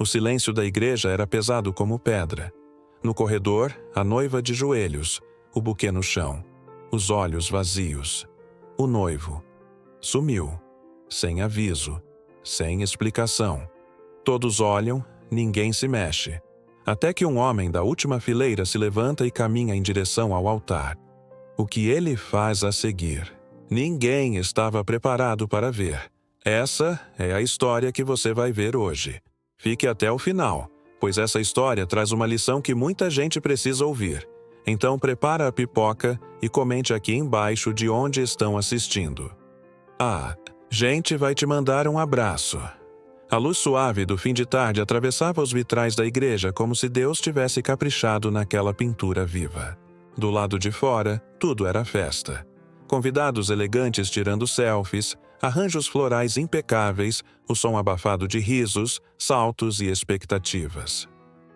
O silêncio da igreja era pesado como pedra. No corredor, a noiva de joelhos, o buquê no chão, os olhos vazios. O noivo sumiu, sem aviso, sem explicação. Todos olham, ninguém se mexe. Até que um homem da última fileira se levanta e caminha em direção ao altar. O que ele faz a seguir? Ninguém estava preparado para ver. Essa é a história que você vai ver hoje. Fique até o final, pois essa história traz uma lição que muita gente precisa ouvir. Então prepara a pipoca e comente aqui embaixo de onde estão assistindo. Gente vai te mandar um abraço. A luz suave do fim de tarde atravessava os vitrais da igreja como se Deus tivesse caprichado naquela pintura viva. Do lado de fora, tudo era festa. Convidados elegantes tirando selfies, arranjos florais impecáveis, o som abafado de risos, saltos e expectativas.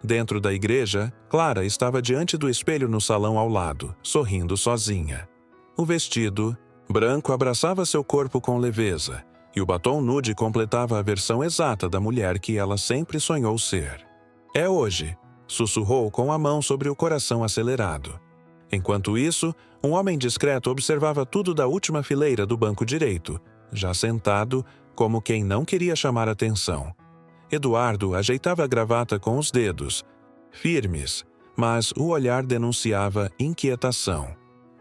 Dentro da igreja, Clara estava diante do espelho no salão ao lado, sorrindo sozinha. O vestido branco abraçava seu corpo com leveza, e o batom nude completava a versão exata da mulher que ela sempre sonhou ser. É hoje, sussurrou com a mão sobre o coração acelerado. Enquanto isso, um homem discreto observava tudo da última fileira do banco direito, já sentado, como quem não queria chamar atenção. Eduardo ajeitava a gravata com os dedos, firmes, mas o olhar denunciava inquietação.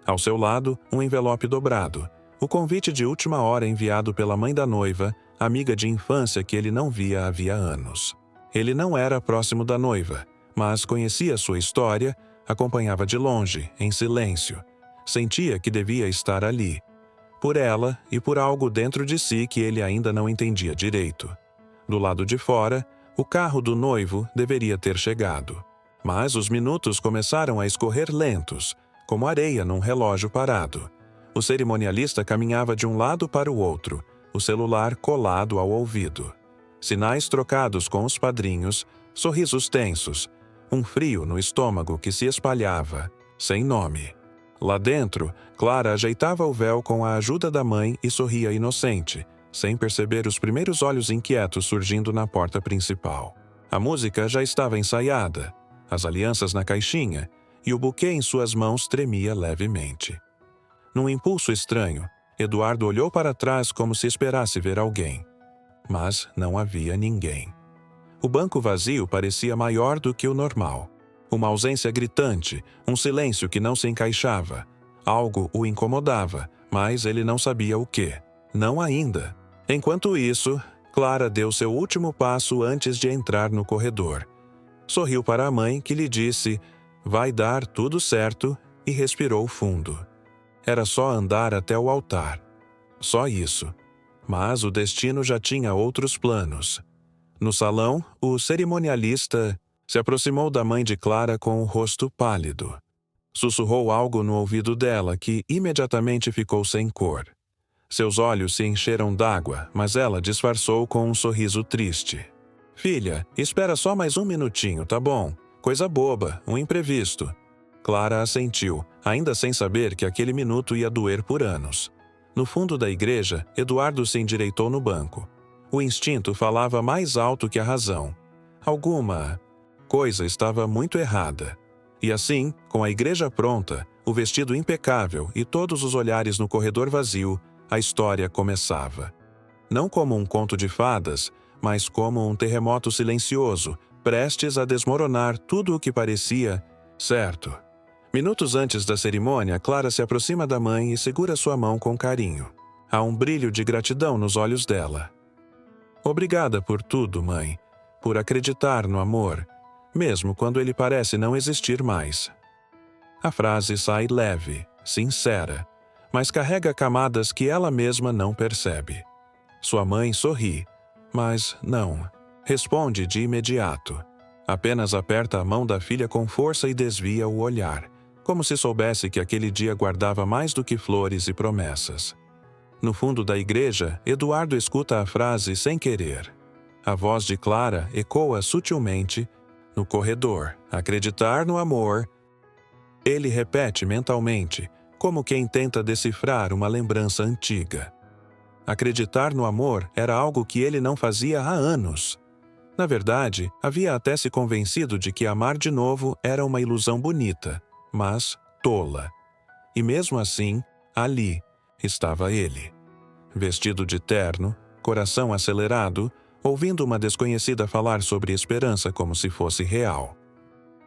Ao seu lado, um envelope dobrado, o convite de última hora enviado pela mãe da noiva, amiga de infância que ele não via havia anos. Ele não era próximo da noiva, mas conhecia sua história, acompanhava de longe, em silêncio. Sentia que devia estar ali. Por ela e por algo dentro de si que ele ainda não entendia direito. Do lado de fora, o carro do noivo deveria ter chegado. Mas os minutos começaram a escorrer lentos, como areia num relógio parado. O cerimonialista caminhava de um lado para o outro, o celular colado ao ouvido. Sinais trocados com os padrinhos, sorrisos tensos, um frio no estômago que se espalhava, sem nome. Lá dentro, Clara ajeitava o véu com a ajuda da mãe e sorria inocente, sem perceber os primeiros olhos inquietos surgindo na porta principal. A música já estava ensaiada, as alianças na caixinha, e o buquê em suas mãos tremia levemente. Num impulso estranho, Eduardo olhou para trás como se esperasse ver alguém. Mas não havia ninguém. O banco vazio parecia maior do que o normal. Uma ausência gritante, um silêncio que não se encaixava. Algo o incomodava, mas ele não sabia o quê. Não ainda. Enquanto isso, Clara deu seu último passo antes de entrar no corredor. Sorriu para a mãe, que lhe disse: "Vai dar tudo certo", e respirou fundo. Era só andar até o altar. Só isso. Mas o destino já tinha outros planos. No salão, o cerimonialista se aproximou da mãe de Clara com o rosto pálido. Sussurrou algo no ouvido dela que imediatamente ficou sem cor. Seus olhos se encheram d'água, mas ela disfarçou com um sorriso triste. "Filha, espera só mais um minutinho, tá bom? Coisa boba, um imprevisto." Clara assentiu, ainda sem saber que aquele minuto ia doer por anos. No fundo da igreja, Eduardo se endireitou no banco. O instinto falava mais alto que a razão. Alguma coisa estava muito errada. E assim, com a igreja pronta, o vestido impecável e todos os olhares no corredor vazio, a história começava. Não como um conto de fadas, mas como um terremoto silencioso, prestes a desmoronar tudo o que parecia certo. Minutos antes da cerimônia, Clara se aproxima da mãe e segura sua mão com carinho. Há um brilho de gratidão nos olhos dela. "Obrigada por tudo, mãe. Por acreditar no amor, mesmo quando ele parece não existir mais." A frase sai leve, sincera, mas carrega camadas que ela mesma não percebe. Sua mãe sorri, mas não responde de imediato. Apenas aperta a mão da filha com força e desvia o olhar, como se soubesse que aquele dia guardava mais do que flores e promessas. No fundo da igreja, Eduardo escuta a frase sem querer. A voz de Clara ecoa sutilmente no corredor. "Acreditar no amor." Ele repete mentalmente, como quem tenta decifrar uma lembrança antiga. Acreditar no amor era algo que ele não fazia há anos. Na verdade, havia até se convencido de que amar de novo era uma ilusão bonita, mas tola. E mesmo assim, ali estava ele. Vestido de terno, coração acelerado, ouvindo uma desconhecida falar sobre esperança como se fosse real.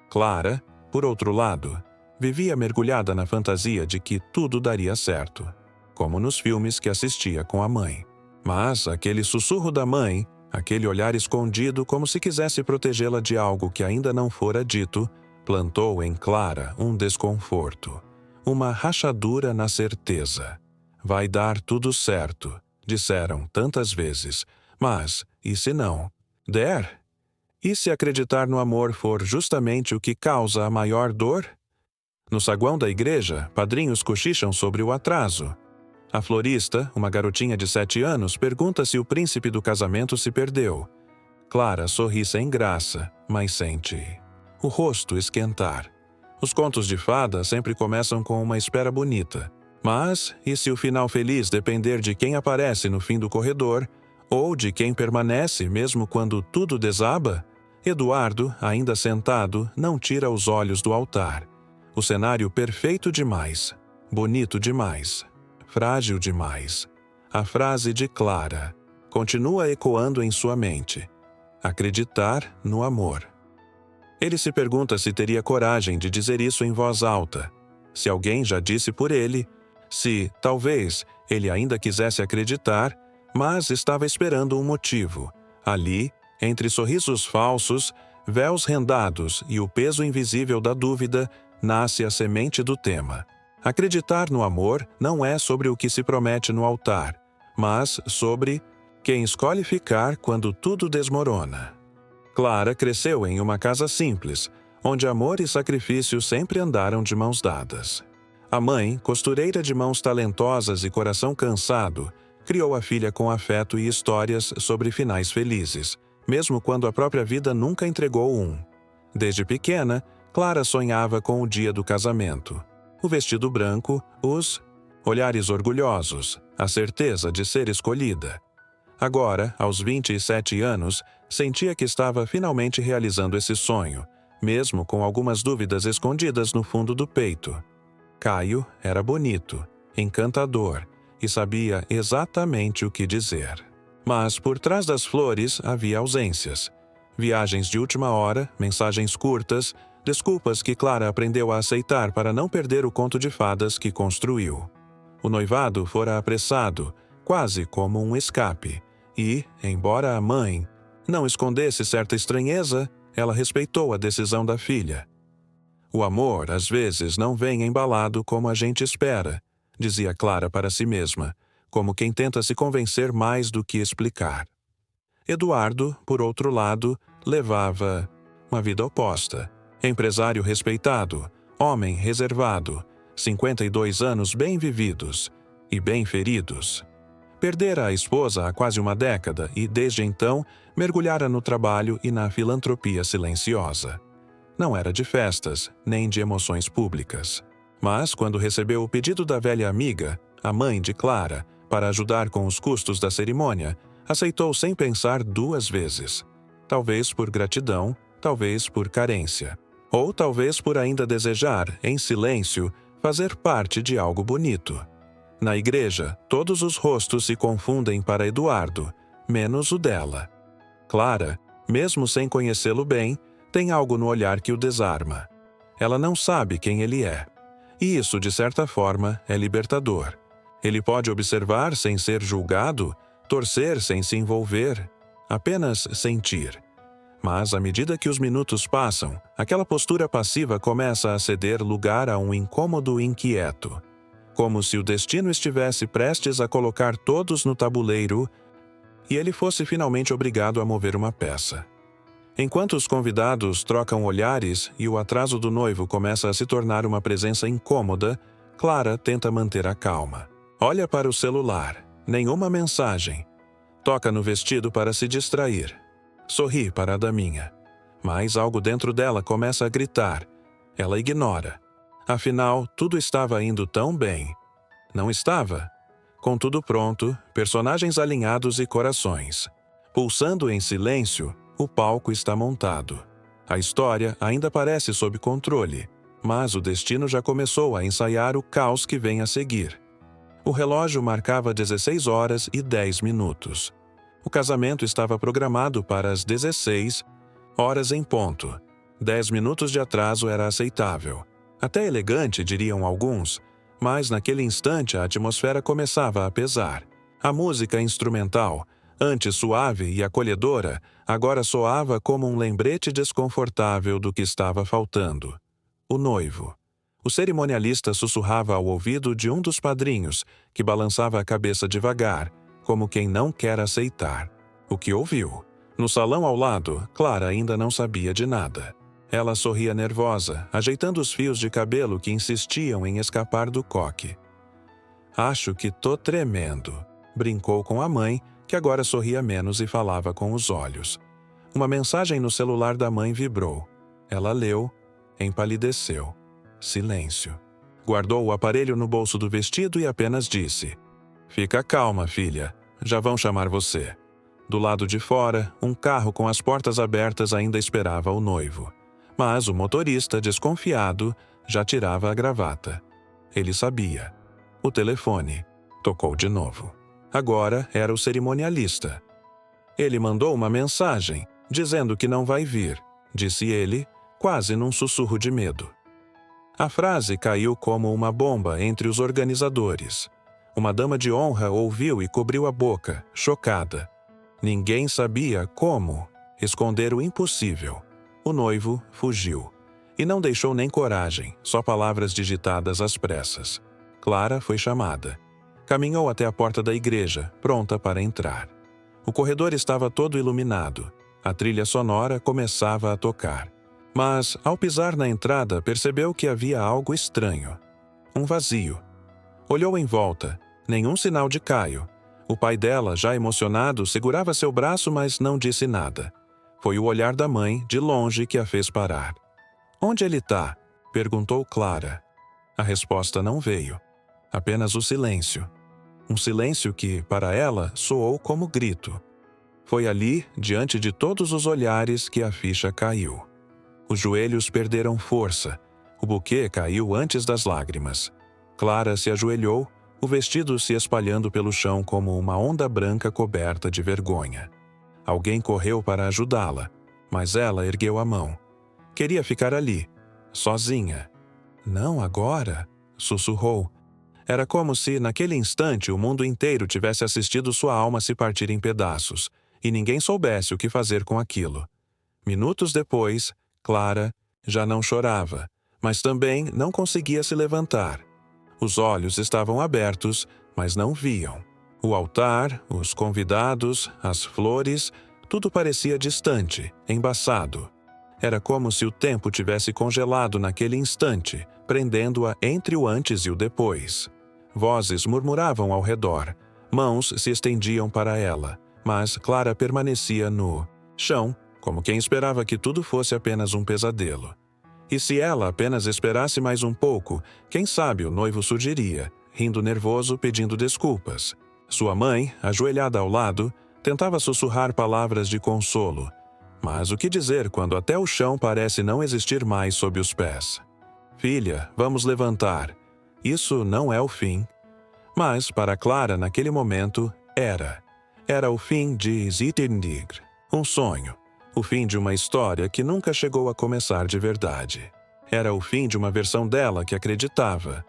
Clara, por outro lado, vivia mergulhada na fantasia de que tudo daria certo, como nos filmes que assistia com a mãe. Mas aquele sussurro da mãe, aquele olhar escondido como se quisesse protegê-la de algo que ainda não fora dito, plantou em Clara um desconforto, uma rachadura na certeza. Vai dar tudo certo, disseram tantas vezes, mas e se não der? E se acreditar no amor for justamente o que causa a maior dor? No saguão da igreja, padrinhos cochicham sobre o atraso. A florista, uma garotinha de 7 anos, pergunta se o príncipe do casamento se perdeu. Clara sorri sem graça, mas sente o rosto esquentar. Os contos de fada sempre começam com uma espera bonita. Mas, e se o final feliz depender de quem aparece no fim do corredor, ou de quem permanece mesmo quando tudo desaba? Eduardo, ainda sentado, não tira os olhos do altar. O cenário perfeito demais, bonito demais, frágil demais. A frase de Clara continua ecoando em sua mente. Acreditar no amor. Ele se pergunta se teria coragem de dizer isso em voz alta. Se alguém já disse por ele, se, talvez, ele ainda quisesse acreditar, mas estava esperando um motivo. Ali, entre sorrisos falsos, véus rendados e o peso invisível da dúvida, nasce a semente do tema. Acreditar no amor não é sobre o que se promete no altar, mas sobre quem escolhe ficar quando tudo desmorona. Clara cresceu em uma casa simples, onde amor e sacrifício sempre andaram de mãos dadas. A mãe, costureira de mãos talentosas e coração cansado, criou a filha com afeto e histórias sobre finais felizes, mesmo quando a própria vida nunca entregou um. Desde pequena, Clara sonhava com o dia do casamento. O vestido branco, os olhares orgulhosos, a certeza de ser escolhida. Agora, aos 27 anos, sentia que estava finalmente realizando esse sonho, mesmo com algumas dúvidas escondidas no fundo do peito. Caio era bonito, encantador e sabia exatamente o que dizer. Mas por trás das flores havia ausências. Viagens de última hora, mensagens curtas, desculpas que Clara aprendeu a aceitar para não perder o conto de fadas que construiu. O noivado fora apressado, quase como um escape, e, embora a mãe não escondesse certa estranheza, ela respeitou a decisão da filha. O amor, às vezes, não vem embalado como a gente espera, dizia Clara para si mesma, como quem tenta se convencer mais do que explicar. Eduardo, por outro lado, levava uma vida oposta. Empresário respeitado, homem reservado, 52 anos bem vividos e bem feridos. Perdera a esposa há quase uma década e, desde então, mergulhara no trabalho e na filantropia silenciosa. Não era de festas, nem de emoções públicas. Mas, quando recebeu o pedido da velha amiga, a mãe de Clara, para ajudar com os custos da cerimônia, aceitou sem pensar 2 vezes. Talvez por gratidão, talvez por carência. Ou talvez por ainda desejar, em silêncio, fazer parte de algo bonito. Na igreja, todos os rostos se confundem para Eduardo, menos o dela. Clara, mesmo sem conhecê-lo bem, tem algo no olhar que o desarma. Ela não sabe quem ele é. E isso, de certa forma, é libertador. Ele pode observar sem ser julgado, torcer sem se envolver, apenas sentir. Mas, à medida que os minutos passam, aquela postura passiva começa a ceder lugar a um incômodo inquieto. Como se o destino estivesse prestes a colocar todos no tabuleiro e ele fosse finalmente obrigado a mover uma peça. Enquanto os convidados trocam olhares e o atraso do noivo começa a se tornar uma presença incômoda, Clara tenta manter a calma. Olha para o celular. Nenhuma mensagem. Toca no vestido para se distrair. Sorri para a daminha. Mas algo dentro dela começa a gritar. Ela ignora. Afinal, tudo estava indo tão bem. Não estava? Com tudo pronto, personagens alinhados e corações. Pulsando em silêncio, o palco está montado. A história ainda parece sob controle, mas o destino já começou a ensaiar o caos que vem a seguir. O relógio marcava 16 horas e 10 minutos. O casamento estava programado para as 16 horas em ponto. 10 minutos de atraso era aceitável. Até elegante, diriam alguns, mas naquele instante a atmosfera começava a pesar. A música instrumental, antes suave e acolhedora, agora soava como um lembrete desconfortável do que estava faltando. O noivo. O cerimonialista sussurrava ao ouvido de um dos padrinhos, que balançava a cabeça devagar, como quem não quer aceitar. O que ouviu? No salão ao lado, Clara ainda não sabia de nada. Ela sorria nervosa, ajeitando os fios de cabelo que insistiam em escapar do coque. "Acho que tô tremendo", brincou com a mãe, que agora sorria menos e falava com os olhos. Uma mensagem no celular da mãe vibrou. Ela leu, empalideceu. Silêncio. Guardou o aparelho no bolso do vestido e apenas disse: "Fica calma, filha. Já vão chamar você." Do lado de fora, um carro com as portas abertas ainda esperava o noivo. Mas o motorista, desconfiado, já tirava a gravata. Ele sabia. O telefone tocou de novo. Agora era o cerimonialista. "Ele mandou uma mensagem, dizendo que não vai vir", disse ele, quase num sussurro de medo. A frase caiu como uma bomba entre os organizadores. Uma dama de honra ouviu e cobriu a boca, chocada. Ninguém sabia como esconder o impossível. O noivo fugiu. E não deixou nem coragem, só palavras digitadas às pressas. Clara foi chamada. Caminhou até a porta da igreja, pronta para entrar. O corredor estava todo iluminado. A trilha sonora começava a tocar. Mas, ao pisar na entrada, percebeu que havia algo estranho. Um vazio. Olhou em volta. Nenhum sinal de Caio. O pai dela, já emocionado, segurava seu braço, mas não disse nada. Foi o olhar da mãe, de longe, que a fez parar. "Onde ele está?" perguntou Clara. A resposta não veio. Apenas o silêncio. Um silêncio que, para ela, soou como grito. Foi ali, diante de todos os olhares, que a ficha caiu. Os joelhos perderam força. O buquê caiu antes das lágrimas. Clara se ajoelhou, o vestido se espalhando pelo chão como uma onda branca coberta de vergonha. Alguém correu para ajudá-la, mas ela ergueu a mão. Queria ficar ali, sozinha. "Não agora", sussurrou. Era como se, naquele instante, o mundo inteiro tivesse assistido sua alma se partir em pedaços, e ninguém soubesse o que fazer com aquilo. Minutos depois, Clara já não chorava, mas também não conseguia se levantar. Os olhos estavam abertos, mas não viam. O altar, os convidados, as flores, tudo parecia distante, embaçado. Era como se o tempo tivesse congelado naquele instante, prendendo-a entre o antes e o depois. Vozes murmuravam ao redor, mãos se estendiam para ela, mas Clara permanecia no chão, como quem esperava que tudo fosse apenas um pesadelo. E se ela apenas esperasse mais um pouco, quem sabe o noivo surgiria, rindo nervoso, pedindo desculpas. Sua mãe, ajoelhada ao lado, tentava sussurrar palavras de consolo. Mas o que dizer quando até o chão parece não existir mais sob os pés? "Filha, vamos levantar. Isso não é o fim." Mas, para Clara, naquele momento, era. Era o fim de Zittendigr, um sonho. O fim de uma história que nunca chegou a começar de verdade. Era o fim de uma versão dela que acreditava.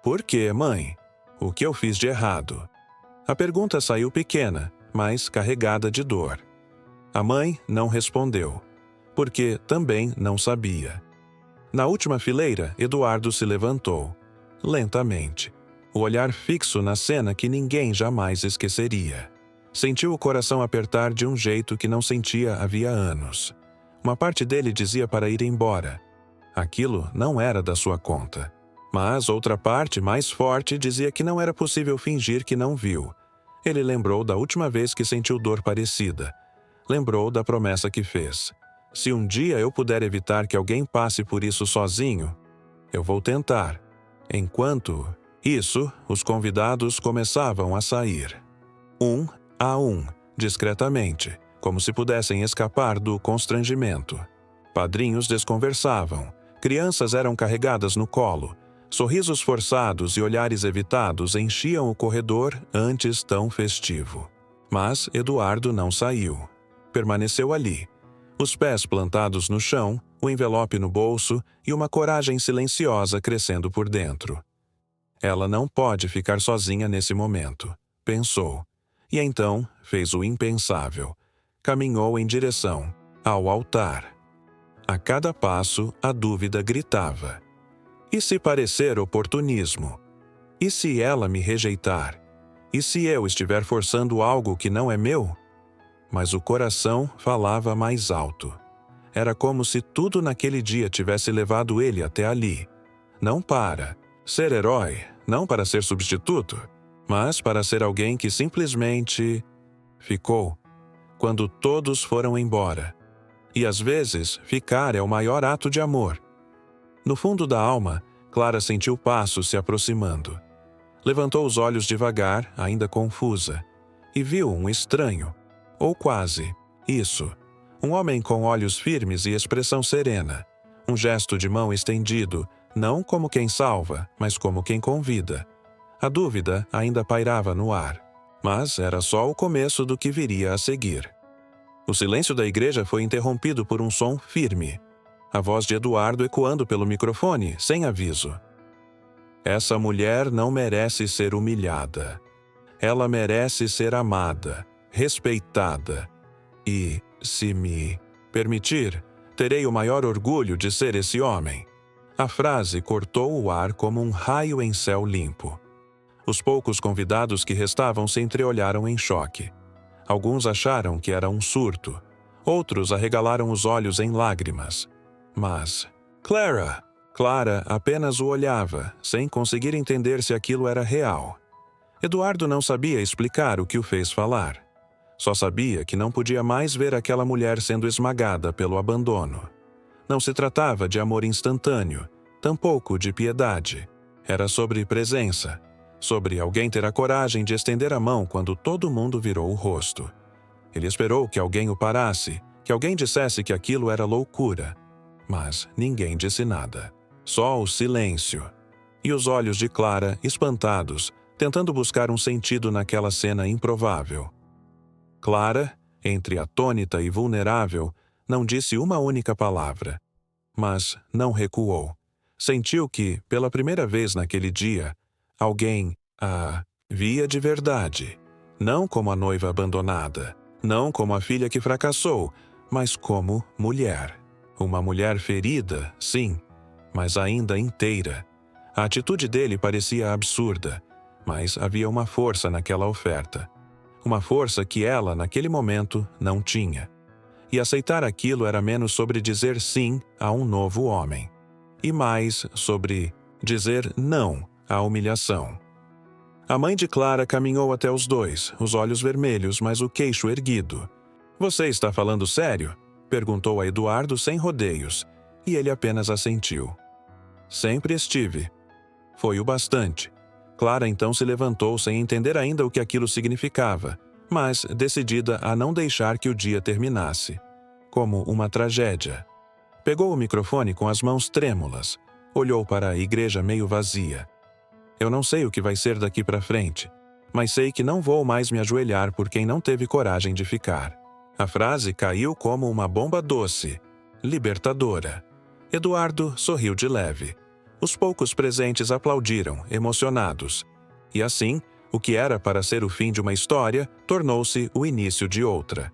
"Por quê, mãe? O que eu fiz de errado?" A pergunta saiu pequena, mas carregada de dor. A mãe não respondeu, porque também não sabia. Na última fileira, Eduardo se levantou, lentamente, o olhar fixo na cena que ninguém jamais esqueceria. Sentiu o coração apertar de um jeito que não sentia havia anos. Uma parte dele dizia para ir embora. Aquilo não era da sua conta. Mas outra parte, mais forte, dizia que não era possível fingir que não viu. Ele lembrou da última vez que sentiu dor parecida. Lembrou da promessa que fez. "Se um dia eu puder evitar que alguém passe por isso sozinho, eu vou tentar." Enquanto isso, os convidados começavam a sair. Um a um, discretamente, como se pudessem escapar do constrangimento. Padrinhos desconversavam, crianças eram carregadas no colo, sorrisos forçados e olhares evitados enchiam o corredor antes tão festivo. Mas Eduardo não saiu. Permaneceu ali, os pés plantados no chão, o envelope no bolso e uma coragem silenciosa crescendo por dentro. Ela não pode ficar sozinha nesse momento, pensou. E então fez o impensável. Caminhou em direção ao altar. A cada passo, a dúvida gritava. E se parecer oportunismo? E se ela me rejeitar? E se eu estiver forçando algo que não é meu? Mas o coração falava mais alto. Era como se tudo naquele dia tivesse levado ele até ali. Não para ser herói, não para ser substituto, mas para ser alguém que simplesmente ficou, quando todos foram embora. E às vezes, ficar é o maior ato de amor. No fundo da alma, Clara sentiu passos se aproximando. Levantou os olhos devagar, ainda confusa, e viu um estranho, ou quase, isso. Um homem com olhos firmes e expressão serena. Um gesto de mão estendido, não como quem salva, mas como quem convida. A dúvida ainda pairava no ar, mas era só o começo do que viria a seguir. O silêncio da igreja foi interrompido por um som firme. A voz de Eduardo ecoando pelo microfone, sem aviso. Essa mulher não merece ser humilhada. Ela merece ser amada, respeitada. E, se me permitir, terei o maior orgulho de ser esse homem. A frase cortou o ar como um raio em céu limpo. Os poucos convidados que restavam se entreolharam em choque. Alguns acharam que era um surto. Outros arregalaram os olhos em lágrimas. Mas Clara apenas o olhava, sem conseguir entender se aquilo era real. Eduardo não sabia explicar o que o fez falar. Só sabia que não podia mais ver aquela mulher sendo esmagada pelo abandono. Não se tratava de amor instantâneo, tampouco de piedade. Era sobre presença, sobre alguém ter a coragem de estender a mão quando todo mundo virou o rosto. Ele esperou que alguém o parasse, que alguém dissesse que aquilo era loucura. Mas ninguém disse nada. Só o silêncio. E os olhos de Clara, espantados, tentando buscar um sentido naquela cena improvável. Clara, entre atônita e vulnerável, não disse uma única palavra. Mas não recuou. Sentiu que, pela primeira vez naquele dia, alguém a via de verdade. Não como a noiva abandonada, não como a filha que fracassou, mas como mulher. Uma mulher ferida, sim, mas ainda inteira. A atitude dele parecia absurda, mas havia uma força naquela oferta. Uma força que ela, naquele momento, não tinha. E aceitar aquilo era menos sobre dizer sim a um novo homem, e mais sobre dizer não à humilhação. A mãe de Clara caminhou até os dois, os olhos vermelhos, mas o queixo erguido. "Você está falando sério?" perguntou a Eduardo sem rodeios, e ele apenas assentiu. "Sempre estive." Foi o bastante. Clara então se levantou sem entender ainda o que aquilo significava, mas decidida a não deixar que o dia terminasse. Como uma tragédia. Pegou o microfone com as mãos trêmulas, olhou para a igreja meio vazia. "Eu não sei o que vai ser daqui para frente, mas sei que não vou mais me ajoelhar por quem não teve coragem de ficar." A frase caiu como uma bomba doce, libertadora. Eduardo sorriu de leve. Os poucos presentes aplaudiram, emocionados. E assim, o que era para ser o fim de uma história, tornou-se o início de outra.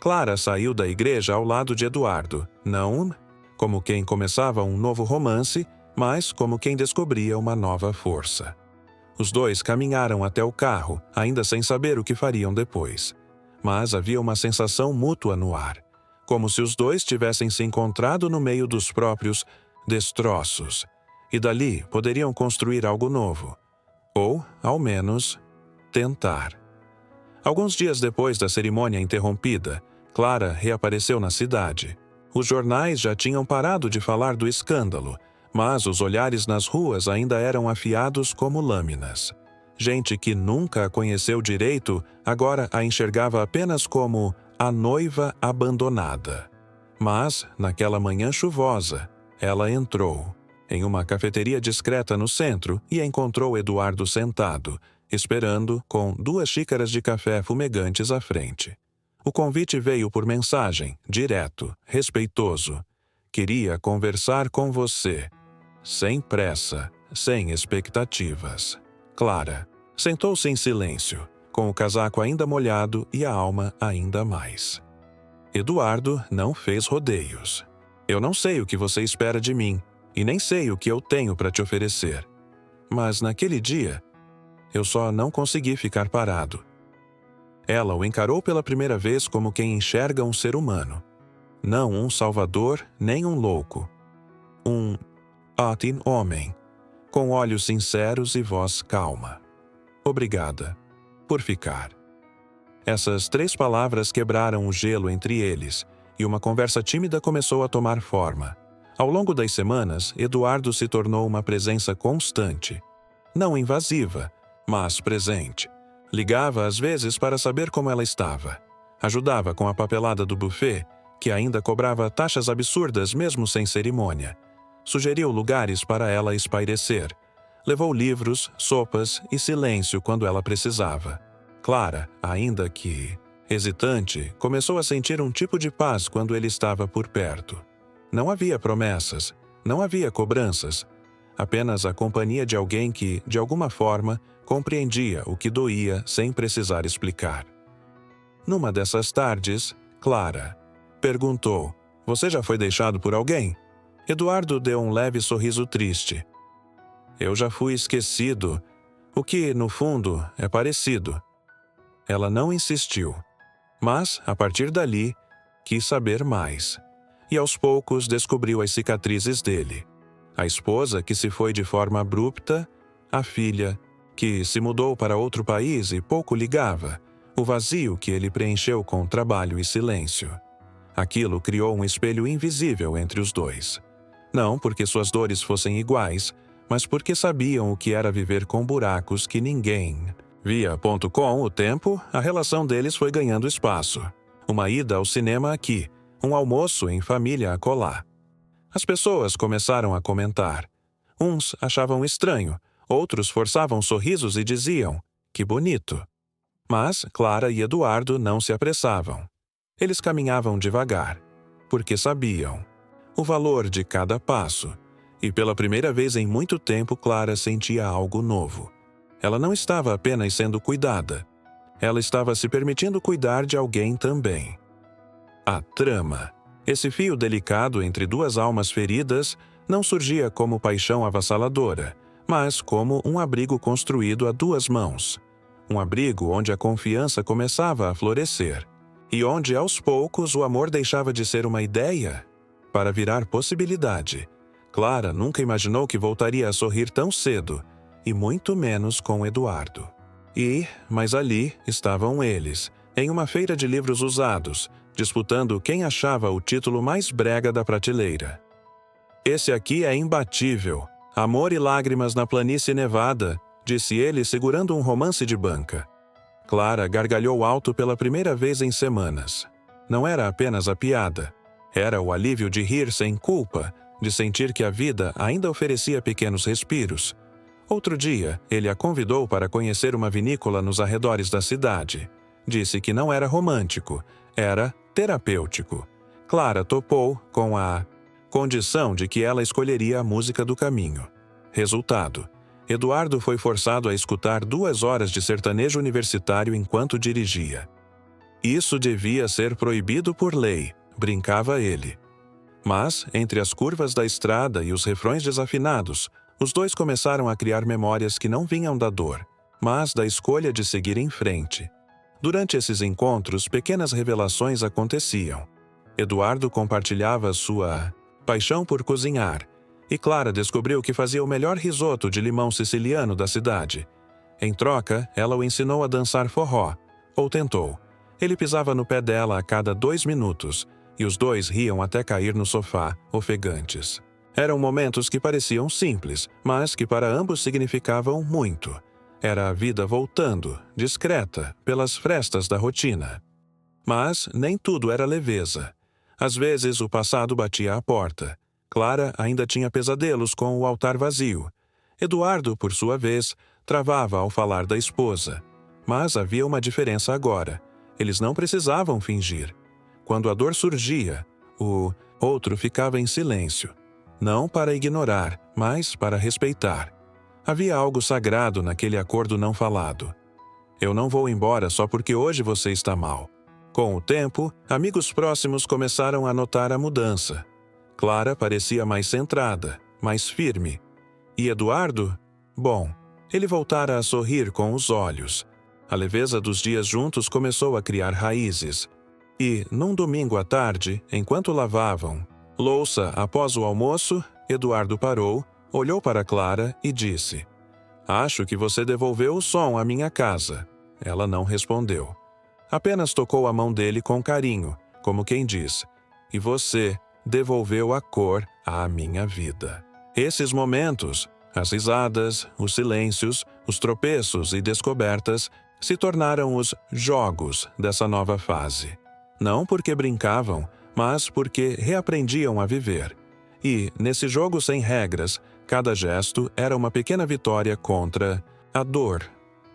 Clara saiu da igreja ao lado de Eduardo, não como quem começava um novo romance, mas como quem descobria uma nova força. Os dois caminharam até o carro, ainda sem saber o que fariam depois. Mas havia uma sensação mútua no ar, como se os dois tivessem se encontrado no meio dos próprios destroços, e dali poderiam construir algo novo. Ou, ao menos, tentar. Alguns dias depois da cerimônia interrompida, Clara reapareceu na cidade. Os jornais já tinham parado de falar do escândalo, mas os olhares nas ruas ainda eram afiados como lâminas. Gente que nunca a conheceu direito agora a enxergava apenas como A Noiva Abandonada. Mas, naquela manhã chuvosa, ela entrou em uma cafeteria discreta no centro e encontrou Eduardo sentado, esperando, com 2 xícaras de café fumegantes à frente. O convite veio por mensagem, direto, respeitoso. Queria conversar com você. Sem pressa, sem expectativas. Clara sentou-se em silêncio, com o casaco ainda molhado e a alma ainda mais. Eduardo não fez rodeios. Eu não sei o que você espera de mim, e nem sei o que eu tenho para te oferecer. Mas naquele dia, eu só não consegui ficar parado. Ela o encarou pela primeira vez como quem enxerga um ser humano. Não um salvador, nem um louco. Um homem, com olhos sinceros e voz calma. Obrigada por ficar. Essas 3 palavras quebraram o gelo entre eles, e uma conversa tímida começou a tomar forma. Ao longo das semanas, Eduardo se tornou uma presença constante. Não invasiva, mas presente. Ligava às vezes para saber como ela estava. Ajudava com a papelada do buffet, que ainda cobrava taxas absurdas mesmo sem cerimônia. Sugeriu lugares para ela espairecer. Levou livros, sopas e silêncio quando ela precisava. Clara, ainda que hesitante, começou a sentir um tipo de paz quando ele estava por perto. Não havia promessas, não havia cobranças, apenas a companhia de alguém que, de alguma forma, compreendia o que doía sem precisar explicar. Numa dessas tardes, Clara perguntou: "Você já foi deixado por alguém?" Eduardo deu um leve sorriso triste. "Eu já fui esquecido, o que, no fundo, é parecido." Ela não insistiu, mas, a partir dali, quis saber mais. E aos poucos descobriu as cicatrizes dele. A esposa que se foi de forma abrupta, a filha que se mudou para outro país e pouco ligava, o vazio que ele preencheu com trabalho e silêncio. Aquilo criou um espelho invisível entre os dois. Não porque suas dores fossem iguais, mas porque sabiam o que era viver com buracos que ninguém via. Com o tempo, a relação deles foi ganhando espaço. Uma ida ao cinema aqui, um almoço em família acolá. As pessoas começaram a comentar. Uns achavam estranho, outros forçavam sorrisos e diziam: "Que bonito." Mas Clara e Eduardo não se apressavam. Eles caminhavam devagar, porque sabiam o valor de cada passo. E pela primeira vez em muito tempo, Clara sentia algo novo. Ela não estava apenas sendo cuidada. Ela estava se permitindo cuidar de alguém também. A trama, esse fio delicado entre 2 almas feridas, não surgia como paixão avassaladora, mas como um abrigo construído a 2 mãos. Um abrigo onde a confiança começava a florescer. E onde, aos poucos, o amor deixava de ser uma ideia para virar possibilidade. Clara nunca imaginou que voltaria a sorrir tão cedo, e muito menos com Eduardo. Mas ali estavam eles, em uma feira de livros usados, disputando quem achava o título mais brega da prateleira. "Esse aqui é imbatível. Amor e Lágrimas na Planície Nevada", disse ele segurando um romance de banca. Clara gargalhou alto pela primeira vez em semanas. Não era apenas a piada. Era o alívio de rir sem culpa, de sentir que a vida ainda oferecia pequenos respiros. Outro dia, ele a convidou para conhecer uma vinícola nos arredores da cidade. Disse que não era romântico, era terapêutico. Clara topou com a condição de que ela escolheria a música do caminho. Resultado: Eduardo foi forçado a escutar 2 horas de sertanejo universitário enquanto dirigia. Isso devia ser proibido por lei, brincava ele. Mas, entre as curvas da estrada e os refrões desafinados, os 2 começaram a criar memórias que não vinham da dor, mas da escolha de seguir em frente. Durante esses encontros, pequenas revelações aconteciam. Eduardo compartilhava sua paixão por cozinhar, e Clara descobriu que fazia o melhor risoto de limão siciliano da cidade. Em troca, ela o ensinou a dançar forró, ou tentou. Ele pisava no pé dela a cada 2 minutos, e os 2 riam até cair no sofá, ofegantes. Eram momentos que pareciam simples, mas que para ambos significavam muito. Era a vida voltando, discreta, pelas frestas da rotina. Mas nem tudo era leveza. Às vezes o passado batia à porta. Clara ainda tinha pesadelos com o altar vazio. Eduardo, por sua vez, travava ao falar da esposa. Mas havia uma diferença agora. Eles não precisavam fingir. Quando a dor surgia, o outro ficava em silêncio. Não para ignorar, mas para respeitar. Havia algo sagrado naquele acordo não falado. Eu não vou embora só porque hoje você está mal. Com o tempo, amigos próximos começaram a notar a mudança. Clara parecia mais centrada, mais firme. E Eduardo? Bom, ele voltara a sorrir com os olhos. A leveza dos dias juntos começou a criar raízes. E, num domingo à tarde, enquanto lavavam louça após o almoço, Eduardo parou, olhou para Clara e disse: "Acho que você devolveu o som à minha casa." Ela não respondeu. Apenas tocou a mão dele com carinho, como quem diz: "E você devolveu a cor à minha vida." Esses momentos, as risadas, os silêncios, os tropeços e descobertas, se tornaram os jogos dessa nova fase. Não porque brincavam, mas porque reaprendiam a viver. E, nesse jogo sem regras, cada gesto era uma pequena vitória contra a dor.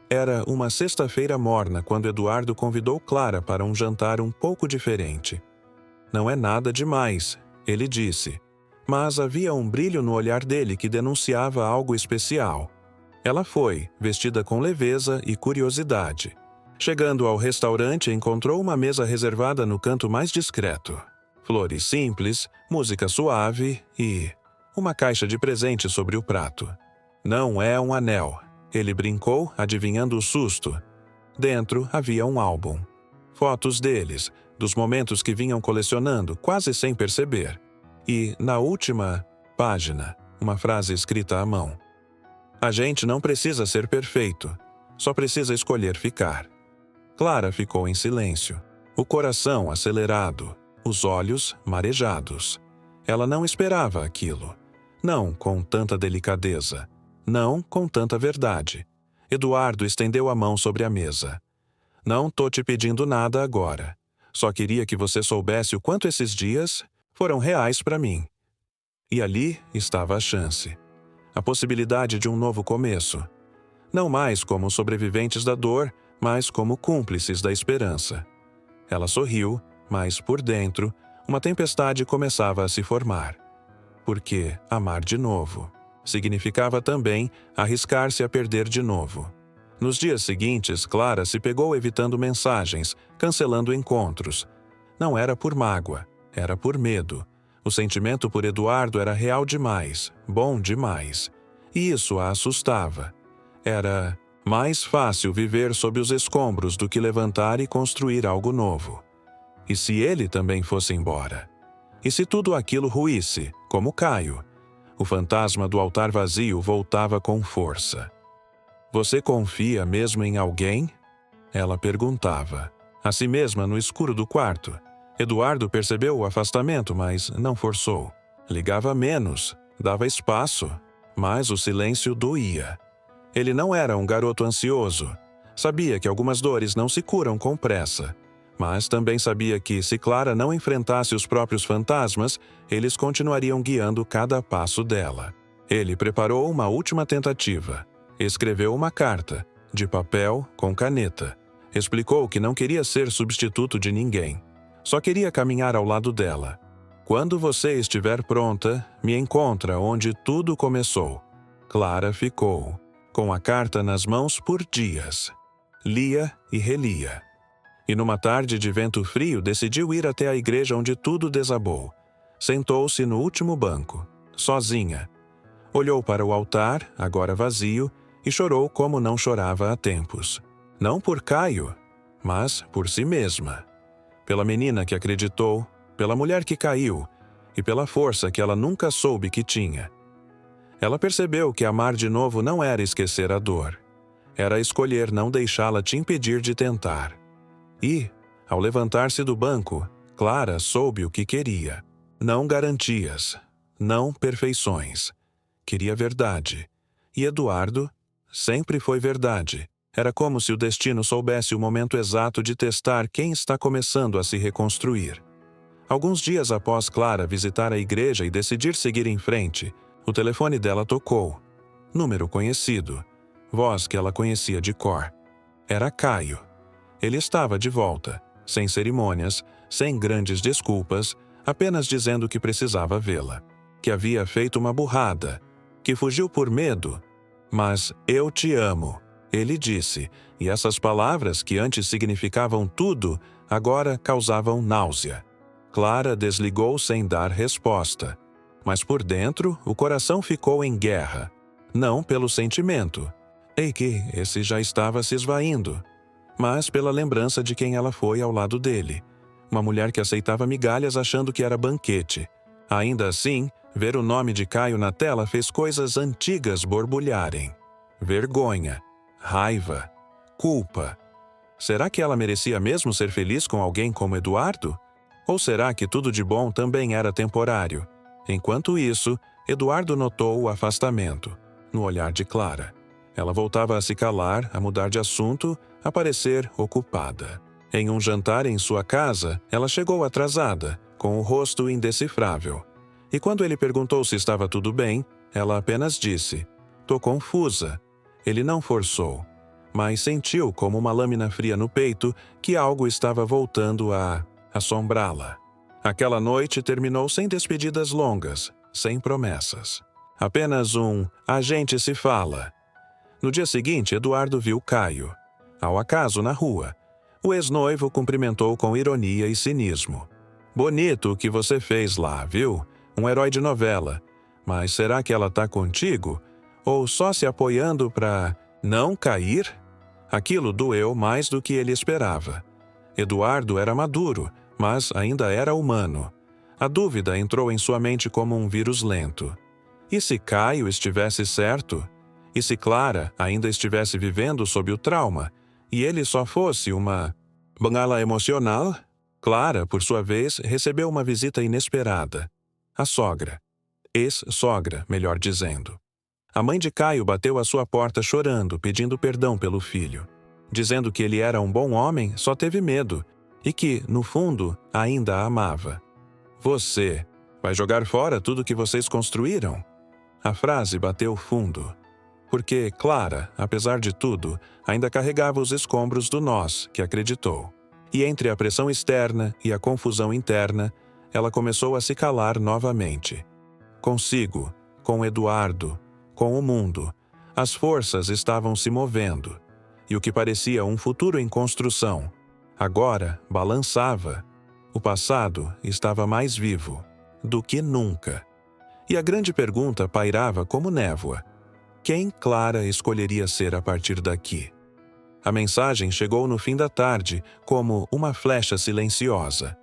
Era uma sexta-feira morna quando Eduardo convidou Clara para um jantar um pouco diferente. "Não é nada demais", ele disse, mas havia um brilho no olhar dele que denunciava algo especial. Ela foi, vestida com leveza e curiosidade. Chegando ao restaurante, encontrou uma mesa reservada no canto mais discreto. Flores simples, música suave e uma caixa de presente sobre o prato. "Não é um anel", ele brincou, adivinhando o susto. Dentro havia um álbum. Fotos deles, dos momentos que vinham colecionando, quase sem perceber. E, na última página, uma frase escrita à mão: "A gente não precisa ser perfeito, só precisa escolher ficar." Clara ficou em silêncio, o coração acelerado, os olhos marejados. Ela não esperava aquilo. Não com tanta delicadeza. Não com tanta verdade. Eduardo estendeu a mão sobre a mesa. "Não tô te pedindo nada agora. Só queria que você soubesse o quanto esses dias foram reais para mim." E ali estava a chance. A possibilidade de um novo começo. Não mais como sobreviventes da dor, mas como cúmplices da esperança. Ela sorriu, mas por dentro, uma tempestade começava a se formar. Porque amar de novo significava também arriscar-se a perder de novo. Nos dias seguintes, Clara se pegou evitando mensagens, cancelando encontros. Não era por mágoa, era por medo. O sentimento por Eduardo era real demais, bom demais. E isso a assustava. Era mais fácil viver sob os escombros do que levantar e construir algo novo. E se ele também fosse embora? E se tudo aquilo ruísse, como Caio? O fantasma do altar vazio voltava com força. "Você confia mesmo em alguém?" Ela perguntava, a si mesma no escuro do quarto. Eduardo percebeu o afastamento, mas não forçou. Ligava menos, dava espaço, mas o silêncio doía. Ele não era um garoto ansioso. Sabia que algumas dores não se curam com pressa. Mas também sabia que, se Clara não enfrentasse os próprios fantasmas, eles continuariam guiando cada passo dela. Ele preparou uma última tentativa. Escreveu uma carta, de papel, com caneta. Explicou que não queria ser substituto de ninguém. Só queria caminhar ao lado dela. "Quando você estiver pronta, me encontra onde tudo começou." Clara ficou, com a carta nas mãos por dias. Lia e relia. E numa tarde de vento frio decidiu ir até a igreja onde tudo desabou. Sentou-se no último banco, sozinha. Olhou para o altar, agora vazio, e chorou como não chorava há tempos. Não por Caio, mas por si mesma. Pela menina que acreditou, pela mulher que caiu, e pela força que ela nunca soube que tinha. Ela percebeu que amar de novo não era esquecer a dor. Era escolher não deixá-la te impedir de tentar. E, ao levantar-se do banco, Clara soube o que queria. Não garantias, não perfeições. Queria verdade. E Eduardo sempre foi verdade. Era como se o destino soubesse o momento exato de testar quem está começando a se reconstruir. Alguns dias após Clara visitar a igreja e decidir seguir em frente, o telefone dela tocou. Número conhecido. Voz que ela conhecia de cor. Era Caio. Ele estava de volta, sem cerimônias, sem grandes desculpas, apenas dizendo que precisava vê-la, que havia feito uma burrada, que fugiu por medo. Mas eu te amo, ele disse, e essas palavras que antes significavam tudo, agora causavam náusea. Clara desligou sem dar resposta. Mas por dentro, o coração ficou em guerra. Não pelo sentimento. Ei que esse já estava se esvaindo. Mas pela lembrança de quem ela foi ao lado dele. Uma mulher que aceitava migalhas achando que era banquete. Ainda assim, ver o nome de Caio na tela fez coisas antigas borbulharem. Vergonha, raiva, culpa. Será que ela merecia mesmo ser feliz com alguém como Eduardo? Ou será que tudo de bom também era temporário? Enquanto isso, Eduardo notou o afastamento, no olhar de Clara. Ela voltava a se calar, a mudar de assunto, a parecer ocupada. Em um jantar em sua casa, ela chegou atrasada, com o rosto indecifrável. E quando ele perguntou se estava tudo bem, ela apenas disse: "Tô confusa." Ele não forçou, mas sentiu como uma lâmina fria no peito que algo estava voltando a assombrá-la. Aquela noite terminou sem despedidas longas, sem promessas. Apenas "a gente se fala." No dia seguinte, Eduardo viu Caio. Ao acaso, na rua. O ex-noivo cumprimentou com ironia e cinismo. "Bonito o que você fez lá, viu? Um herói de novela. Mas será que ela tá contigo? Ou só se apoiando pra não cair?" Aquilo doeu mais do que ele esperava. Eduardo era maduro, mas ainda era humano. A dúvida entrou em sua mente como um vírus lento. E se Caio estivesse certo? E se Clara ainda estivesse vivendo sob o trauma? E ele só fosse uma bengala emocional? Clara, por sua vez, recebeu uma visita inesperada. A sogra. Ex-sogra, melhor dizendo. A mãe de Caio bateu à sua porta chorando, pedindo perdão pelo filho. Dizendo que ele era um bom homem, só teve medo. E que, no fundo, ainda a amava. "Você vai jogar fora tudo que vocês construíram?" A frase bateu fundo. Porque Clara, apesar de tudo, ainda carregava os escombros do nós que acreditou. E entre a pressão externa e a confusão interna, ela começou a se calar novamente. Consigo, com Eduardo, com o mundo, as forças estavam se movendo. E o que parecia um futuro em construção, agora balançava. O passado estava mais vivo do que nunca. E a grande pergunta pairava como névoa. Quem Clara escolheria ser a partir daqui? A mensagem chegou no fim da tarde, como uma flecha silenciosa.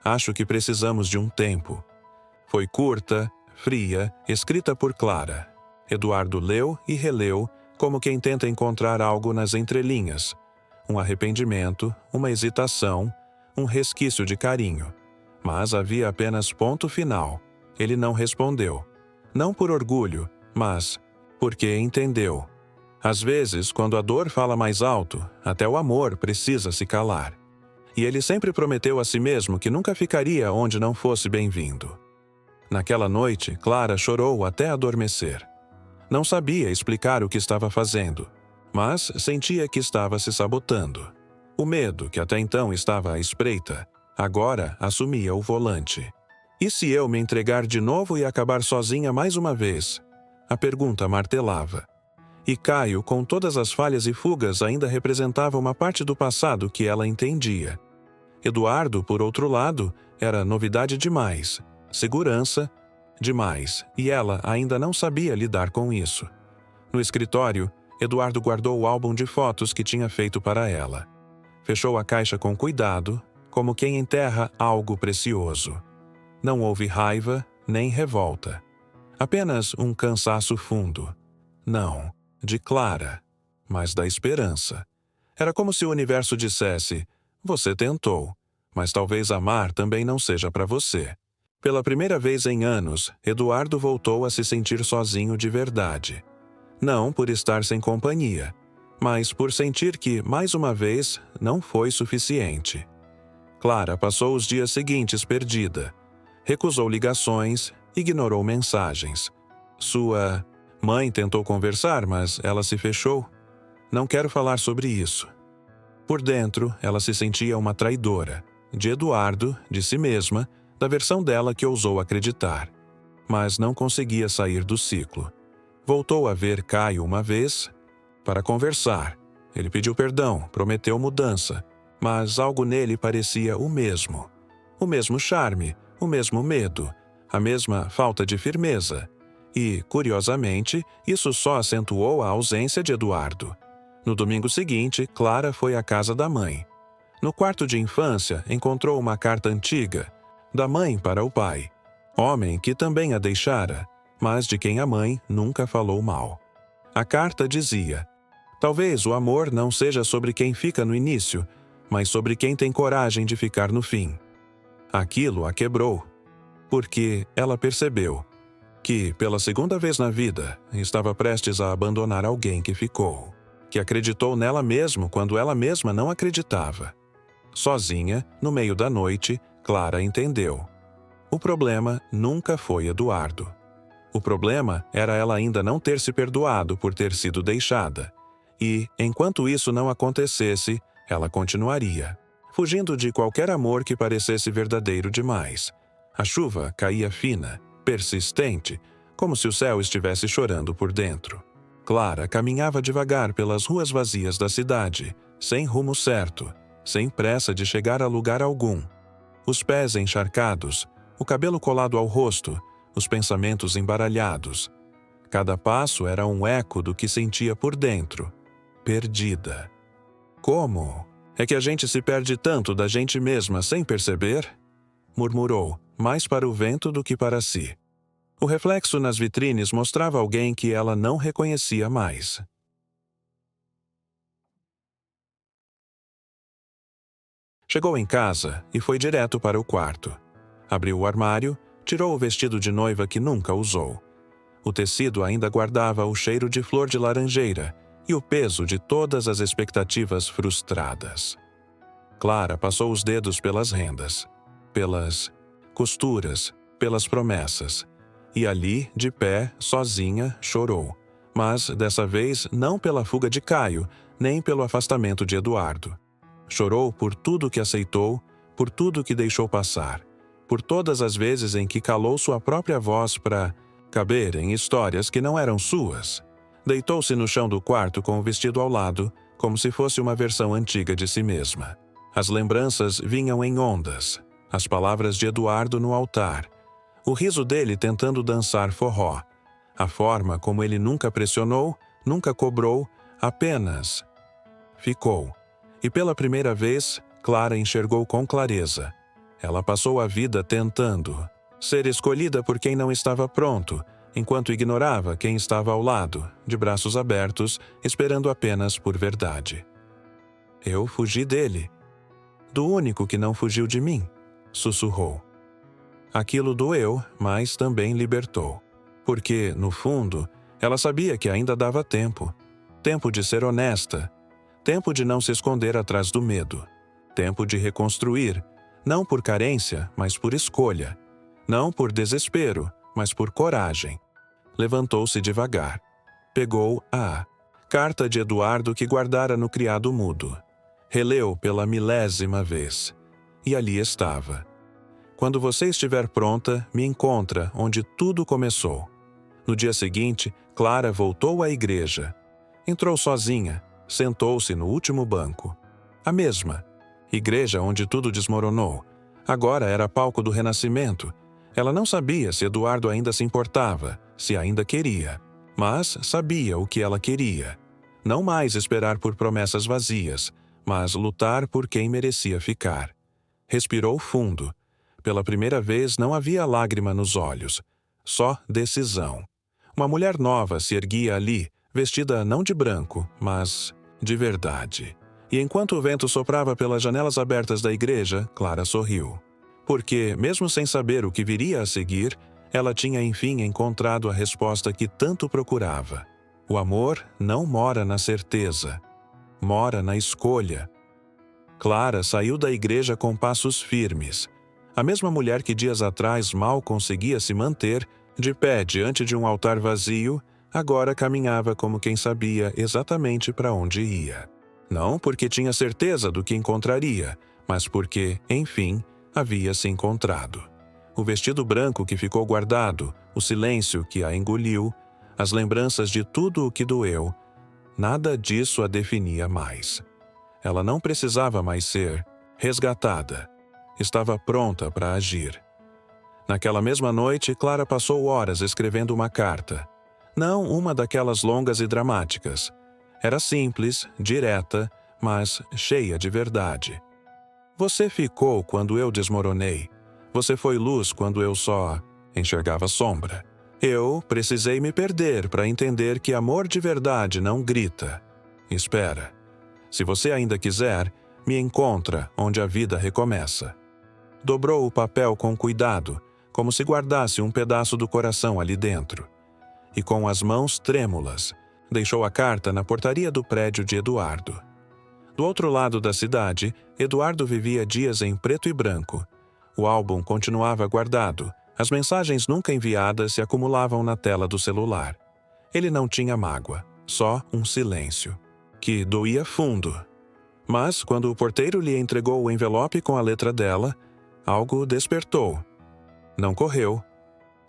"Acho que precisamos de um tempo." Foi curta, fria, escrita por Clara. Eduardo leu e releu, como quem tenta encontrar algo nas entrelinhas. Um arrependimento, uma hesitação, um resquício de carinho. Mas havia apenas ponto final. Ele não respondeu. Não por orgulho, mas porque entendeu. Às vezes, quando a dor fala mais alto, até o amor precisa se calar. E ele sempre prometeu a si mesmo que nunca ficaria onde não fosse bem-vindo. Naquela noite, Clara chorou até adormecer. Não sabia explicar o que estava fazendo, mas sentia que estava se sabotando. O medo, que até então estava à espreita, agora assumia o volante. E se eu me entregar de novo e acabar sozinha mais uma vez? A pergunta martelava. E Caio, com todas as falhas e fugas, ainda representava uma parte do passado que ela entendia. Eduardo, por outro lado, era novidade demais, segurança demais, e ela ainda não sabia lidar com isso. No escritório, Eduardo guardou o álbum de fotos que tinha feito para ela. Fechou a caixa com cuidado, como quem enterra algo precioso. Não houve raiva nem revolta. Apenas um cansaço fundo. Não de Clara, mas da esperança. Era como se o universo dissesse: "Você tentou, mas talvez amar também não seja para você." Pela primeira vez em anos, Eduardo voltou a se sentir sozinho de verdade. Não por estar sem companhia, mas por sentir que, mais uma vez, não foi suficiente. Clara passou os dias seguintes perdida. Recusou ligações, ignorou mensagens. Sua mãe tentou conversar, mas ela se fechou. Não quero falar sobre isso. Por dentro, ela se sentia uma traidora. De Eduardo, de si mesma, da versão dela que ousou acreditar. Mas não conseguia sair do ciclo. Voltou a ver Caio uma vez para conversar. Ele pediu perdão, prometeu mudança, mas algo nele parecia o mesmo. O mesmo charme, o mesmo medo, a mesma falta de firmeza. E, curiosamente, isso só acentuou a ausência de Eduardo. No domingo seguinte, Clara foi à casa da mãe. No quarto de infância, encontrou uma carta antiga, da mãe para o pai. Homem que também a deixara, mas de quem a mãe nunca falou mal. A carta dizia: talvez o amor não seja sobre quem fica no início, mas sobre quem tem coragem de ficar no fim. Aquilo a quebrou, porque ela percebeu que, pela segunda vez na vida, estava prestes a abandonar alguém que ficou, que acreditou nela mesmo quando ela mesma não acreditava. Sozinha, no meio da noite, Clara entendeu. O problema nunca foi Eduardo. O problema era ela ainda não ter se perdoado por ter sido deixada. E, enquanto isso não acontecesse, ela continuaria, fugindo de qualquer amor que parecesse verdadeiro demais. A chuva caía fina, persistente, como se o céu estivesse chorando por dentro. Clara caminhava devagar pelas ruas vazias da cidade, sem rumo certo, sem pressa de chegar a lugar algum. Os pés encharcados, o cabelo colado ao rosto, os pensamentos embaralhados. Cada passo era um eco do que sentia por dentro. Perdida. Como? É que a gente se perde tanto da gente mesma sem perceber? Murmurou, mais para o vento do que para si. O reflexo nas vitrines mostrava alguém que ela não reconhecia mais. Chegou em casa e foi direto para o quarto. Abriu o armário, tirou o vestido de noiva que nunca usou. O tecido ainda guardava o cheiro de flor de laranjeira e o peso de todas as expectativas frustradas. Clara passou os dedos pelas rendas, pelas costuras, pelas promessas. E ali, de pé, sozinha, chorou. Mas, dessa vez, não pela fuga de Caio, nem pelo afastamento de Eduardo. Chorou por tudo que aceitou, por tudo que deixou passar, por todas as vezes em que calou sua própria voz para caber em histórias que não eram suas. Deitou-se no chão do quarto com o vestido ao lado, como se fosse uma versão antiga de si mesma. As lembranças vinham em ondas, as palavras de Eduardo no altar, o riso dele tentando dançar forró, a forma como ele nunca pressionou, nunca cobrou, apenas ficou. E pela primeira vez, Clara enxergou com clareza. Ela passou a vida tentando ser escolhida por quem não estava pronto, enquanto ignorava quem estava ao lado, de braços abertos, esperando apenas por verdade. Eu fugi dele. Do único que não fugiu de mim, sussurrou. Aquilo doeu, mas também libertou. Porque, no fundo, ela sabia que ainda dava tempo. Tempo de ser honesta. Tempo de não se esconder atrás do medo. Tempo de reconstruir, não por carência, mas por escolha. Não por desespero, mas por coragem. Levantou-se devagar. Pegou a carta de Eduardo que guardara no criado mudo. Releu pela 1000ª vez. E ali estava. Quando você estiver pronta, me encontra onde tudo começou. No dia seguinte, Clara voltou à igreja. Entrou sozinha, sentou-se no último banco. A mesma. Igreja onde tudo desmoronou. Agora era palco do renascimento. Ela não sabia se Eduardo ainda se importava, se ainda queria. Mas sabia o que ela queria. Não mais esperar por promessas vazias, mas lutar por quem merecia ficar. Respirou fundo. Pela primeira vez não havia lágrima nos olhos, só decisão. Uma mulher nova se erguia ali, vestida não de branco, mas de verdade. E enquanto o vento soprava pelas janelas abertas da igreja, Clara sorriu. Porque, mesmo sem saber o que viria a seguir, ela tinha enfim encontrado a resposta que tanto procurava. O amor não mora na certeza, mora na escolha. Clara saiu da igreja com passos firmes. A mesma mulher que dias atrás mal conseguia se manter, de pé diante de um altar vazio, agora caminhava como quem sabia exatamente para onde ia. Não porque tinha certeza do que encontraria, mas porque, enfim, havia se encontrado. O vestido branco que ficou guardado, o silêncio que a engoliu, as lembranças de tudo o que doeu, nada disso a definia mais. Ela não precisava mais ser resgatada. Estava pronta para agir. Naquela mesma noite, Clara passou horas escrevendo uma carta. Não uma daquelas longas e dramáticas. Era simples, direta, mas cheia de verdade. Você ficou quando eu desmoronei. Você foi luz quando eu só enxergava sombra. Eu precisei me perder para entender que amor de verdade não grita. Espera. Se você ainda quiser, me encontra onde a vida recomeça. Dobrou o papel com cuidado, como se guardasse um pedaço do coração ali dentro. E com as mãos trêmulas, deixou a carta na portaria do prédio de Eduardo. Do outro lado da cidade, Eduardo vivia dias em preto e branco. O álbum continuava guardado, as mensagens nunca enviadas se acumulavam na tela do celular. Ele não tinha mágoa, só um silêncio, que doía fundo. Mas, quando o porteiro lhe entregou o envelope com a letra dela, algo despertou. Não correu.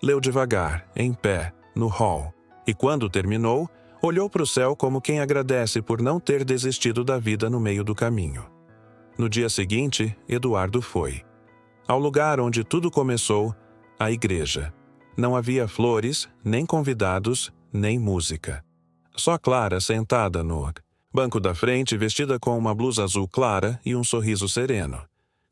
Leu devagar, em pé, no hall, e quando terminou, olhou para o céu como quem agradece por não ter desistido da vida no meio do caminho. No dia seguinte, Eduardo foi. Ao lugar onde tudo começou, a igreja. Não havia flores, nem convidados, nem música. Só Clara sentada no banco da frente, vestida com uma blusa azul clara e um sorriso sereno.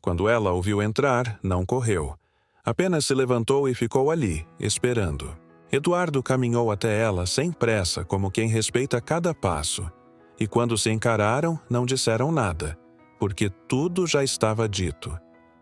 Quando ela o viu entrar, não correu. Apenas se levantou e ficou ali, esperando. Eduardo caminhou até ela sem pressa, como quem respeita cada passo. E quando se encararam, não disseram nada, porque tudo já estava dito.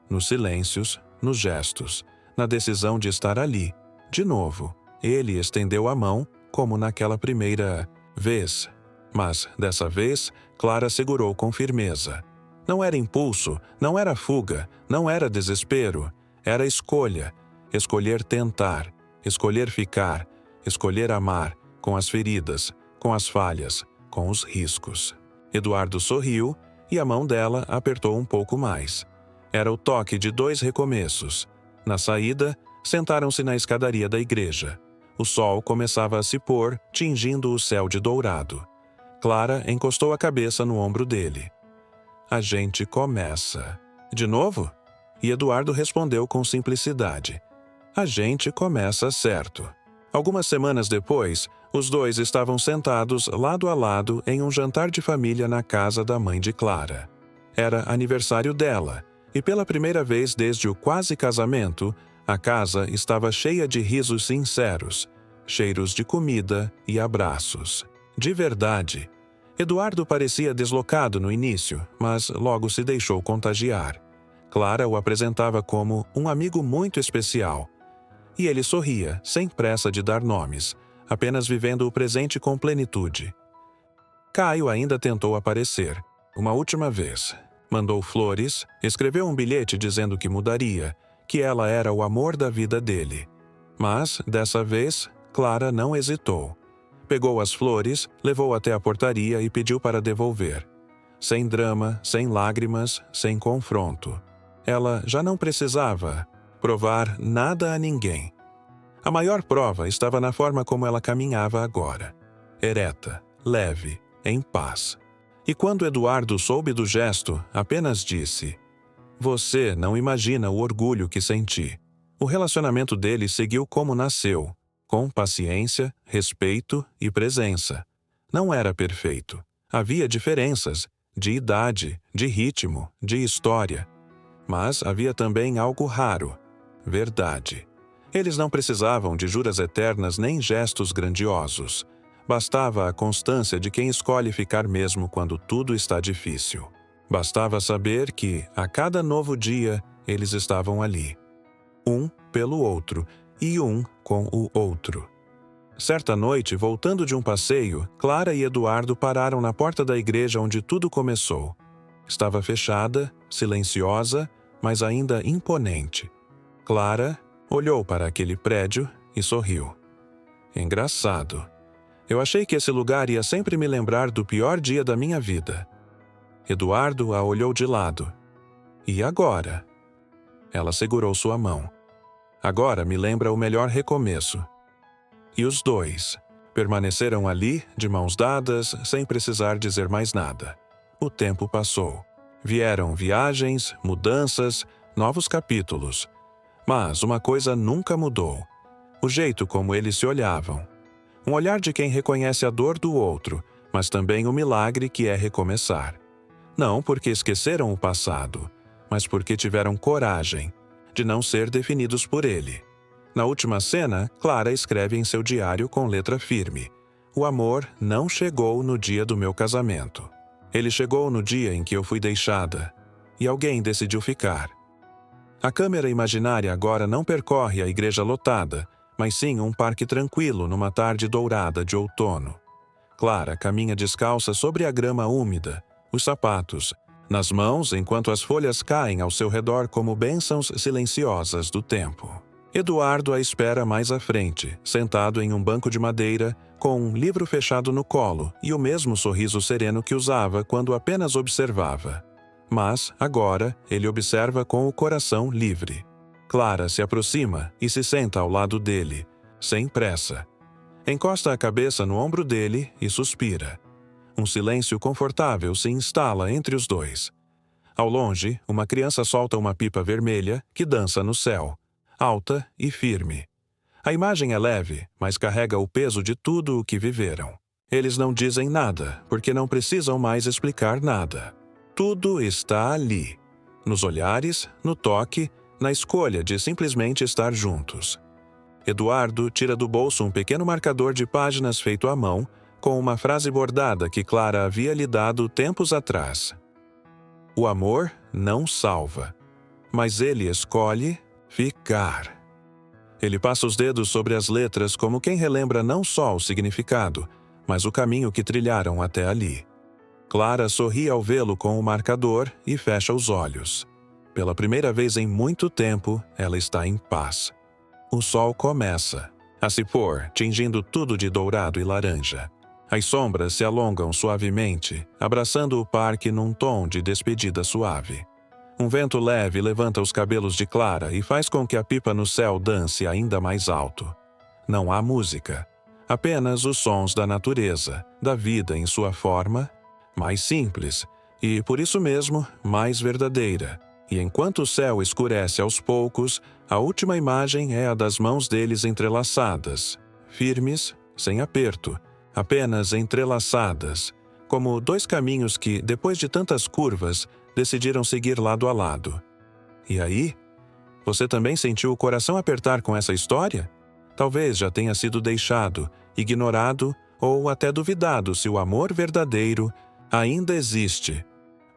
Nos silêncios, nos gestos, na decisão de estar ali. De novo, ele estendeu a mão, como naquela primeira vez. Mas, dessa vez, Clara segurou com firmeza. Não era impulso, não era fuga, não era desespero. Era escolha. Escolher tentar, escolher ficar, escolher amar, com as feridas, com as falhas, com os riscos. Eduardo sorriu e a mão dela apertou um pouco mais. Era o toque de 2 recomeços. Na saída, sentaram-se na escadaria da igreja. O sol começava a se pôr, tingindo o céu de dourado. Clara encostou a cabeça no ombro dele. A gente começa. De novo? E Eduardo respondeu com simplicidade. A gente começa certo. Algumas semanas depois, os dois estavam sentados lado a lado em um jantar de família na casa da mãe de Clara. Era aniversário dela, e pela primeira vez desde o quase casamento, a casa estava cheia de risos sinceros, cheiros de comida e abraços. De verdade. Eduardo parecia deslocado no início, mas logo se deixou contagiar. Clara o apresentava como um amigo muito especial. E ele sorria, sem pressa de dar nomes, apenas vivendo o presente com plenitude. Caio ainda tentou aparecer, uma última vez. Mandou flores, escreveu um bilhete dizendo que mudaria, que ela era o amor da vida dele. Mas, dessa vez, Clara não hesitou. Pegou as flores, levou até a portaria e pediu para devolver. Sem drama, sem lágrimas, sem confronto. Ela já não precisava provar nada a ninguém. A maior prova estava na forma como ela caminhava agora. Ereta, leve, em paz. E quando Eduardo soube do gesto, apenas disse: "Você não imagina o orgulho que senti." O relacionamento deles seguiu como nasceu, com paciência, respeito e presença. Não era perfeito. Havia diferenças, de idade, de ritmo, de história. Mas havia também algo raro: verdade. Eles não precisavam de juras eternas nem gestos grandiosos. Bastava a constância de quem escolhe ficar mesmo quando tudo está difícil. Bastava saber que, a cada novo dia, eles estavam ali. Um pelo outro e um com o outro. Certa noite, voltando de um passeio, Clara e Eduardo pararam na porta da igreja onde tudo começou. Estava fechada, silenciosa, mas ainda imponente. Clara olhou para aquele prédio e sorriu. Engraçado. Eu achei que esse lugar ia sempre me lembrar do pior dia da minha vida. Eduardo a olhou de lado. E agora? Ela segurou sua mão. Agora me lembra o melhor recomeço. E os dois permaneceram ali, de mãos dadas, sem precisar dizer mais nada. O tempo passou. Vieram viagens, mudanças, novos capítulos. Mas uma coisa nunca mudou: o jeito como eles se olhavam. Um olhar de quem reconhece a dor do outro, mas também o milagre que é recomeçar. Não porque esqueceram o passado, mas porque tiveram coragem de não ser definidos por ele. Na última cena, Clara escreve em seu diário com letra firme: "O amor não chegou no dia do meu casamento. Ele chegou no dia em que eu fui deixada, e alguém decidiu ficar." A câmera imaginária agora não percorre a igreja lotada, mas sim um parque tranquilo numa tarde dourada de outono. Clara caminha descalça sobre a grama úmida, os sapatos nas mãos enquanto as folhas caem ao seu redor como bênçãos silenciosas do tempo. Eduardo a espera mais à frente, sentado em um banco de madeira, com um livro fechado no colo e o mesmo sorriso sereno que usava quando apenas observava. Mas, agora, ele observa com o coração livre. Clara se aproxima e se senta ao lado dele, sem pressa. Encosta a cabeça no ombro dele e suspira. Um silêncio confortável se instala entre os dois. Ao longe, uma criança solta uma pipa vermelha que dança no céu, alta e firme. A imagem é leve, mas carrega o peso de tudo o que viveram. Eles não dizem nada, porque não precisam mais explicar nada. Tudo está ali, nos olhares, no toque, na escolha de simplesmente estar juntos. Eduardo tira do bolso um pequeno marcador de páginas feito à mão, com uma frase bordada que Clara havia lhe dado tempos atrás. O amor não salva, mas ele escolhe ficar. Ele passa os dedos sobre as letras como quem relembra não só o significado, mas o caminho que trilharam até ali. Clara sorri ao vê-lo com o marcador e fecha os olhos. Pela primeira vez em muito tempo, ela está em paz. O sol começa a se pôr, tingindo tudo de dourado e laranja. As sombras se alongam suavemente, abraçando o parque num tom de despedida suave. Um vento leve levanta os cabelos de Clara e faz com que a pipa no céu dance ainda mais alto. Não há música, apenas os sons da natureza, da vida em sua forma mais simples e, por isso mesmo, mais verdadeira. E enquanto o céu escurece aos poucos, a última imagem é a das mãos deles entrelaçadas, firmes, sem aperto, apenas entrelaçadas, como dois caminhos que, depois de tantas curvas, decidiram seguir lado a lado. E aí? Você também sentiu o coração apertar com essa história? Talvez já tenha sido deixado, ignorado ou até duvidado se o amor verdadeiro ainda existe.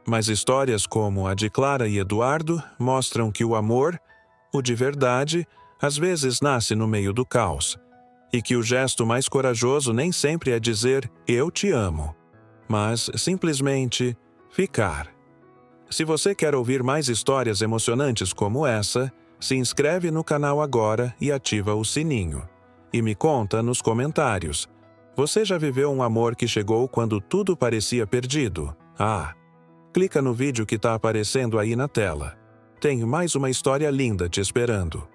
Mas histórias como a de Clara e Eduardo mostram que o amor, o de verdade, às vezes nasce no meio do caos, e que o gesto mais corajoso nem sempre é dizer "eu te amo", mas simplesmente ficar. Se você quer ouvir mais histórias emocionantes como essa, se inscreve no canal agora e ativa o sininho. E me conta nos comentários: você já viveu um amor que chegou quando tudo parecia perdido? Clica no vídeo que está aparecendo aí na tela. Tem mais uma história linda te esperando.